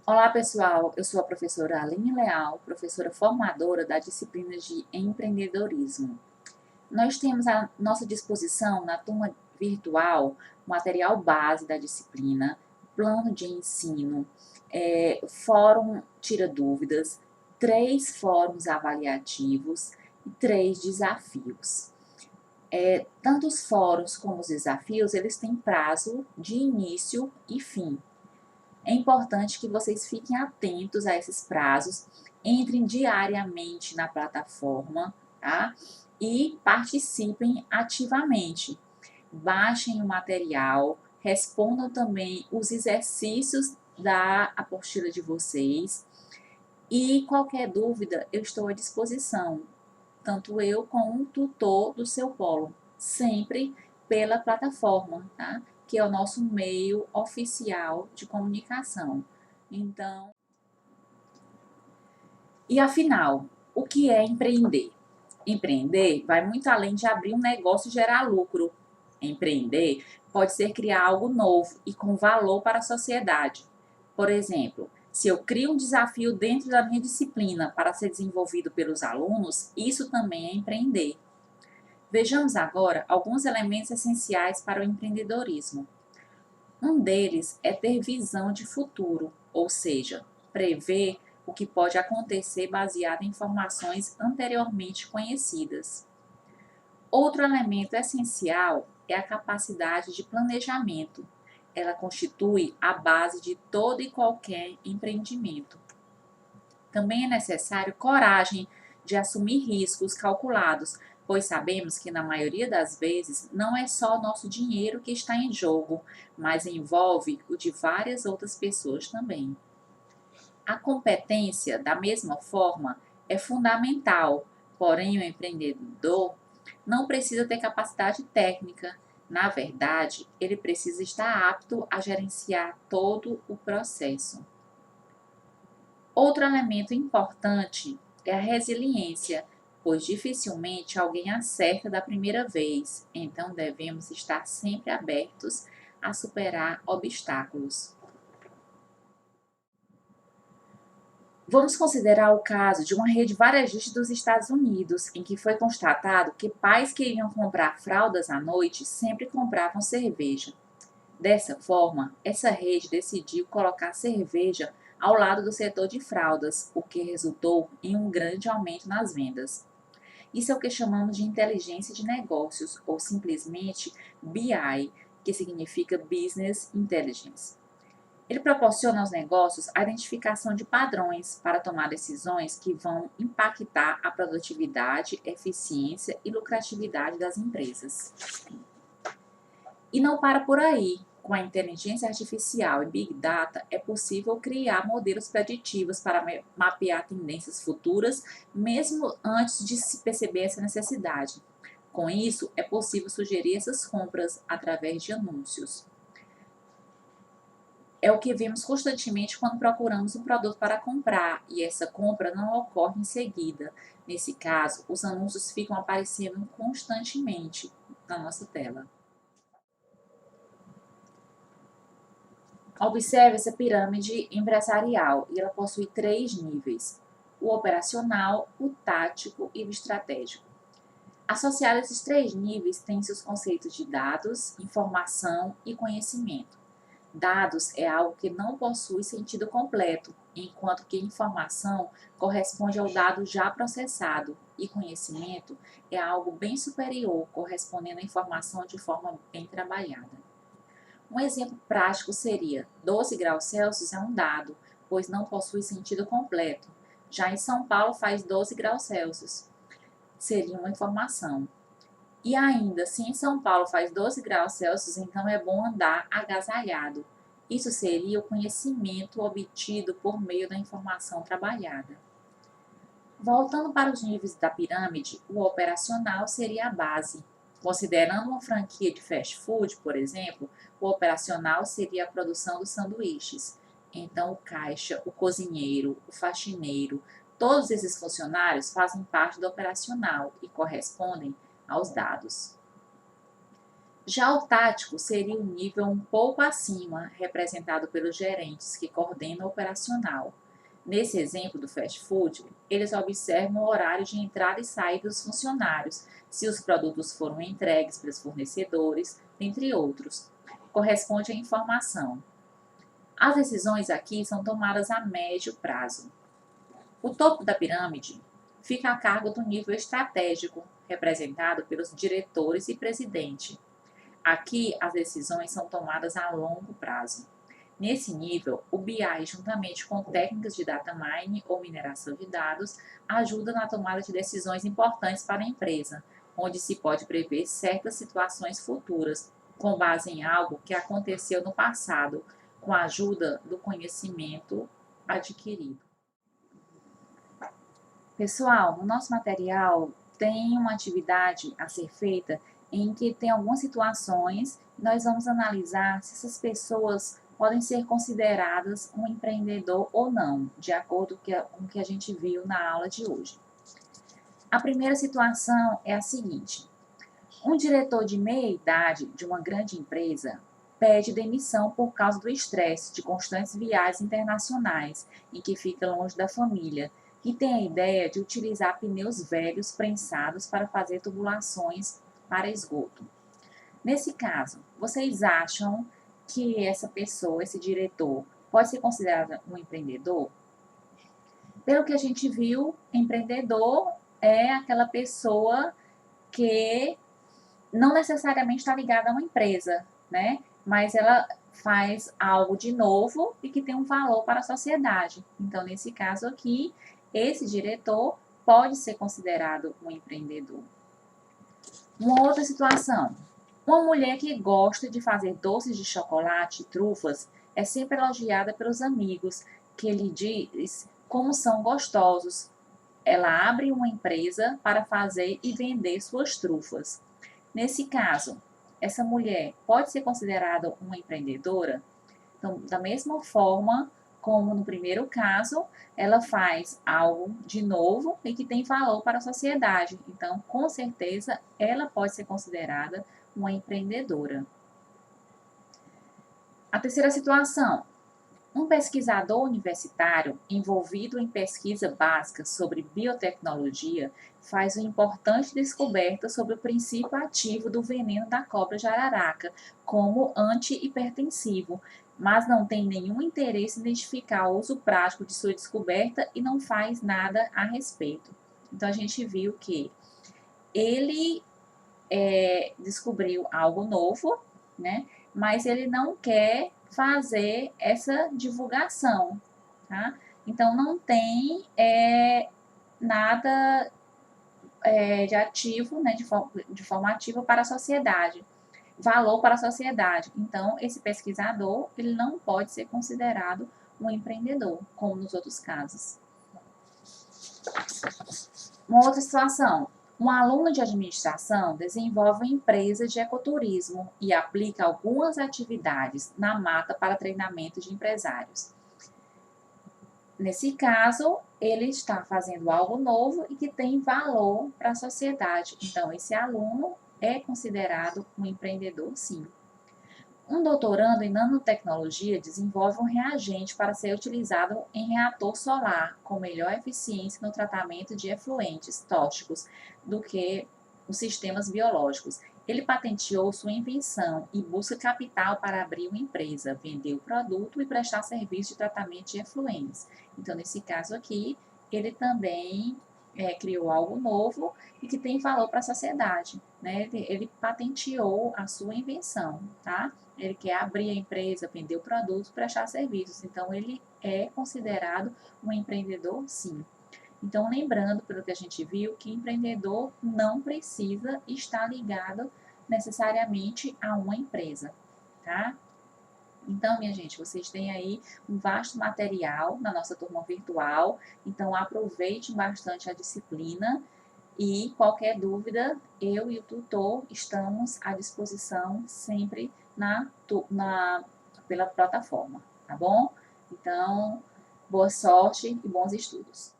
Olá, pessoal. Eu sou a professora Aline Leal, professora formadora da disciplina de empreendedorismo. Nós temos à nossa disposição, na turma virtual, o material base da disciplina, plano de ensino, fórum tira dúvidas, 3 fóruns avaliativos e 3 desafios. Tanto os fóruns como os desafios, eles têm prazo de início e fim. É importante que vocês fiquem atentos a esses prazos, entrem diariamente na plataforma, tá? E participem ativamente. Baixem o material, respondam também os exercícios da apostila de vocês. E qualquer dúvida, eu estou à disposição, tanto eu como o tutor do seu polo, sempre pela plataforma, tá? Que é o nosso meio oficial de comunicação. Então, e afinal, o que é empreender? Empreender vai muito além de abrir um negócio e gerar lucro. Empreender pode ser criar algo novo e com valor para a sociedade. Por exemplo, se eu crio um desafio dentro da minha disciplina para ser desenvolvido pelos alunos, isso também é empreender. Vejamos agora alguns elementos essenciais para o empreendedorismo. Um deles é ter visão de futuro, ou seja, prever o que pode acontecer baseado em informações anteriormente conhecidas. Outro elemento essencial é a capacidade de planejamento. Ela constitui a base de todo e qualquer empreendimento. Também é necessário coragem de assumir riscos calculados, pois sabemos que na maioria das vezes não é só nosso dinheiro que está em jogo, mas envolve o de várias outras pessoas também. A competência, da mesma forma, é fundamental, porém o empreendedor não precisa ter capacidade técnica. Na verdade, ele precisa estar apto a gerenciar todo o processo. Outro elemento importante é a resiliência, pois dificilmente alguém acerta da primeira vez, então devemos estar sempre abertos a superar obstáculos. Vamos considerar o caso de uma rede varejista dos Estados Unidos, em que foi constatado que pais que iriam comprar fraldas à noite sempre compravam cerveja. Dessa forma, essa rede decidiu colocar cerveja ao lado do setor de fraldas, o que resultou em um grande aumento nas vendas. Isso é o que chamamos de inteligência de negócios, ou simplesmente BI, que significa Business Intelligence. Ele proporciona aos negócios a identificação de padrões para tomar decisões que vão impactar a produtividade, eficiência e lucratividade das empresas. E não para por aí. Com a inteligência artificial e Big Data, é possível criar modelos preditivos para mapear tendências futuras, mesmo antes de se perceber essa necessidade. Com isso, é possível sugerir essas compras através de anúncios. É o que vemos constantemente quando procuramos um produto para comprar e essa compra não ocorre em seguida. Nesse caso, os anúncios ficam aparecendo constantemente na nossa tela. Observe essa pirâmide empresarial e ela possui 3 níveis: o operacional, o tático e o estratégico. Associado a esses 3 níveis, tem-se os conceitos de dados, informação e conhecimento. Dados é algo que não possui sentido completo, enquanto que informação corresponde ao dado já processado e conhecimento é algo bem superior, correspondendo à informação de forma bem trabalhada. Um exemplo prático seria: 12 graus Celsius é um dado, pois não possui sentido completo. Já em São Paulo faz 12 graus Celsius. Seria uma informação. E ainda, se em São Paulo faz 12 graus Celsius, então é bom andar agasalhado. Isso seria o conhecimento obtido por meio da informação trabalhada. Voltando para os níveis da pirâmide, o operacional seria a base. Considerando uma franquia de fast food, por exemplo, o operacional seria a produção dos sanduíches. Então, o caixa, o cozinheiro, o faxineiro, todos esses funcionários fazem parte do operacional e correspondem aos dados. Já o tático seria um nível um pouco acima, representado pelos gerentes que coordenam o operacional. Nesse exemplo do fast food, eles observam o horário de entrada e saída dos funcionários, se os produtos foram entregues pelos fornecedores, entre outros. Corresponde à informação. As decisões aqui são tomadas a médio prazo. O topo da pirâmide fica a cargo do nível estratégico, representado pelos diretores e presidente. Aqui, as decisões são tomadas a longo prazo. Nesse nível, o BI, juntamente com técnicas de data mining ou mineração de dados, ajuda na tomada de decisões importantes para a empresa, onde se pode prever certas situações futuras, com base em algo que aconteceu no passado, com a ajuda do conhecimento adquirido. Pessoal, no nosso material tem uma atividade a ser feita em que tem algumas situações, nós vamos analisar se essas pessoas podem ser consideradas um empreendedor ou não, de acordo com o que a gente viu na aula de hoje. A primeira situação é a seguinte: um diretor de meia idade de uma grande empresa pede demissão por causa do estresse de constantes viagens internacionais, em que fica longe da família, e tem a ideia de utilizar pneus velhos prensados para fazer tubulações para esgoto. Nesse caso, vocês acham que essa pessoa, esse diretor, pode ser considerado um empreendedor? Pelo que a gente viu, empreendedor é aquela pessoa que não necessariamente está ligada a uma empresa, né? Mas ela faz algo de novo e que tem um valor para a sociedade. Então, nesse caso aqui, esse diretor pode ser considerado um empreendedor. Uma outra situação: uma mulher que gosta de fazer doces de chocolate e trufas é sempre elogiada pelos amigos, que lhe diz como são gostosos. Ela abre uma empresa para fazer e vender suas trufas. Nesse caso, essa mulher pode ser considerada uma empreendedora? Então, da mesma forma como no primeiro caso, ela faz algo de novo e que tem valor para a sociedade. Então, com certeza, ela pode ser considerada uma empreendedora. A terceira situação: um pesquisador universitário envolvido em pesquisa básica sobre biotecnologia faz uma importante descoberta sobre o princípio ativo do veneno da cobra jararaca como antihipertensivo, mas não tem nenhum interesse em identificar o uso prático de sua descoberta e não faz nada a respeito. Então, a gente viu que ele descobriu algo novo, né? Mas ele não quer fazer essa divulgação, tá? Então, não tem nada de ativo, né, de forma ativa para a sociedade, valor para a sociedade. Então, esse pesquisador, ele não pode ser considerado um empreendedor, como nos outros casos. Uma outra situação: um aluno de administração desenvolve uma empresa de ecoturismo e aplica algumas atividades na mata para treinamento de empresários. Nesse caso, ele está fazendo algo novo e que tem valor para a sociedade. Então, esse aluno é considerado um empreendedor, sim. Um doutorando em nanotecnologia desenvolve um reagente para ser utilizado em reator solar, com melhor eficiência no tratamento de efluentes tóxicos do que os sistemas biológicos. Ele patenteou sua invenção e busca capital para abrir uma empresa, vender o produto e prestar serviço de tratamento de efluentes. Então, nesse caso aqui, ele também criou algo novo e que tem valor para a sociedade, né? Ele patenteou a sua invenção, tá? Ele quer abrir a empresa, vender o produto, prestar serviços. Então, ele é considerado um empreendedor, sim. Então, lembrando, pelo que a gente viu, que empreendedor não precisa estar ligado necessariamente a uma empresa, tá? Então, minha gente, vocês têm aí um vasto material na nossa turma virtual. Então, aproveite bastante a disciplina e qualquer dúvida, eu e o tutor estamos à disposição sempre pela plataforma, tá bom? Então, boa sorte e bons estudos.